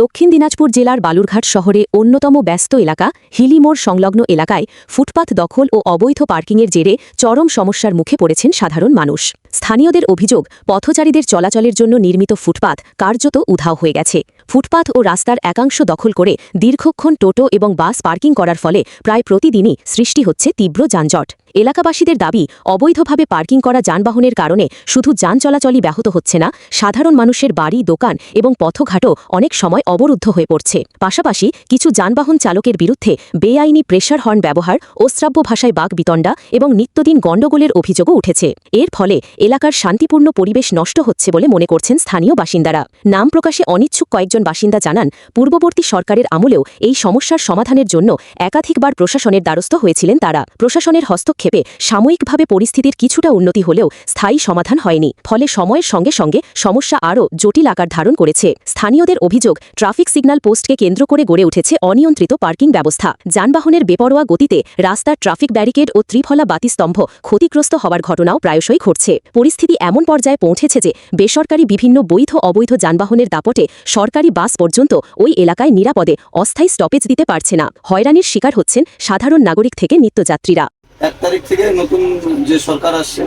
দক্ষিণ দিনাজপুর জেলার বালুরঘাট শহরে অন্যতম ব্যস্ত এলাকা হিলি মোড় সংলগ্ন এলাকায় ফুটপাত দখল ও অবৈধ পার্কিংয়ের জেরে চরম সমস্যার মুখে পড়েছেন সাধারণ মানুষ। স্থানীয়দের অভিযোগ, পথচারীদের চলাচলের জন্য নির্মিত ফুটপাত কার্যত উধাও হয়ে গেছে। ফুটপাত ও রাস্তার একাংশ দখল করে দীর্ঘক্ষণ টোটো এবং বাস পার্কিং করার ফলে প্রায় প্রতিদিনই সৃষ্টি হচ্ছে তীব্র যানজট। এলাকাবাসীদের দাবি, অবৈধভাবে পার্কিং করা যানবাহনের কারণে শুধু যান চলাচলই ব্যাহত হচ্ছে না, সাধারণ মানুষের বাড়ি, দোকান এবং পথঘাটও অনেক সময় অবরুদ্ধ হয়ে পড়ছে। পাশাপাশি কিছু যানবাহন চালকের বিরুদ্ধে বেআইনি প্রেসার হর্ন ব্যবহার, অশ্রাব্য ভাষায় বাকবিতণ্ডা এবং নিত্যদিন গণ্ডগোলের অভিযোগও উঠেছে। এর ফলে এলাকার শান্তিপূর্ণ পরিবেশ নষ্ট হচ্ছে বলে মনে করছেন স্থানীয় বাসিন্দারা। নাম প্রকাশে অনিচ্ছুক কয়েকজন বাসিন্দা জানান, পূর্ববর্তী সরকারের আমলেও এই সমস্যার সমাধানের জন্য একাধিকবার প্রশাসনের দ্বারস্থ হয়েছিলেন তারা। প্রশাসনের হস্তক্ষেপে সাময়িকভাবে পরিস্থিতির কিছুটা উন্নতি হলেও স্থায়ী সমাধান হয়নি। ফলে সময়ের সঙ্গে সঙ্গে সমস্যা আরও জটিল আকার ধারণ করেছে। স্থানীয়দের অভিযোগ, ট্রাফিক সিগন্যাল পোস্টকে কেন্দ্র করে গড়ে উঠেছে অনিয়ন্ত্রিত পার্কিং ব্যবস্থা। যানবাহনের বেপরোয়া গতিতে রাস্তার ট্রাফিক ব্যারিকেড ও ত্রিফলা বাতিস্তম্ভ ক্ষতিগ্রস্ত হওয়ার ঘটনাও প্রায়শই ঘটছে। পরিস্থিতি এমন পর্যায়ে পৌঁছেছে যে বেসরকারি বিভিন্ন বৈধ অবৈধ যানবাহনের দাপটে সরকারি বাস পর্যন্ত ওই এলাকায় নিরাপদে অস্থায়ী স্টপেজ দিতে পারছে না। হয়রানির শিকার হচ্ছেন সাধারণ নাগরিক থেকে নিত্যযাত্রীরা। 1 তারিখ থেকে নতুন যে সরকার আসছে,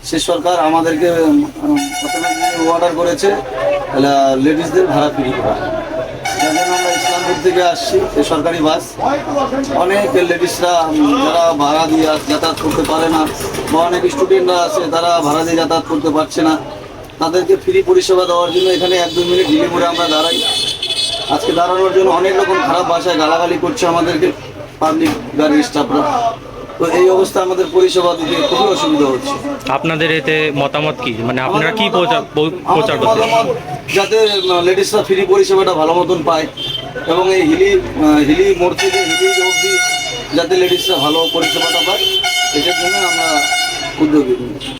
সে সরকার আমাদেরকে অর্ডার করেছে লেডিসদের ভাড়া ফ্রি করা। যার জন্য আমরা ইসলামপুর থেকে আসছি, এই সরকারি বাস, অনেক লেডিসরা যারা ভাড়া দিয়ে যাতায়াত করতে পারে না, বা অনেক স্টুডেন্টরা আছে তারা ভাড়া দিয়ে যাতায়াত করতে পারছে না, তাদেরকে ফ্রি পরিষেবা দেওয়ার জন্য এখানে 1-2 মিনিট হিলি করে আমরা দাঁড়াই। আজকে দাঁড়ানোর জন্য অনেক রকম খারাপ ভাষায় গালাগালি করছে আমাদেরকে পাবলিক গাড়ির স্টাফরা। তো এই অবস্থা আমাদের পরিষেবা দিতে খুবই অসুবিধা হচ্ছে। আপনাদের এতে মতামত কি, মানে আপনারা কি প্রচার করতে? মতামত যাতে লেডিসরা ফ্রি পরিষেবাটা ভালো মতন পায় এবং এই হিলি মোড় থেকে হিলি অবধি যাতে লেডিসরা ভালো পরিষেবাটা পায়, এটার জন্য আমরা উদ্যোগী।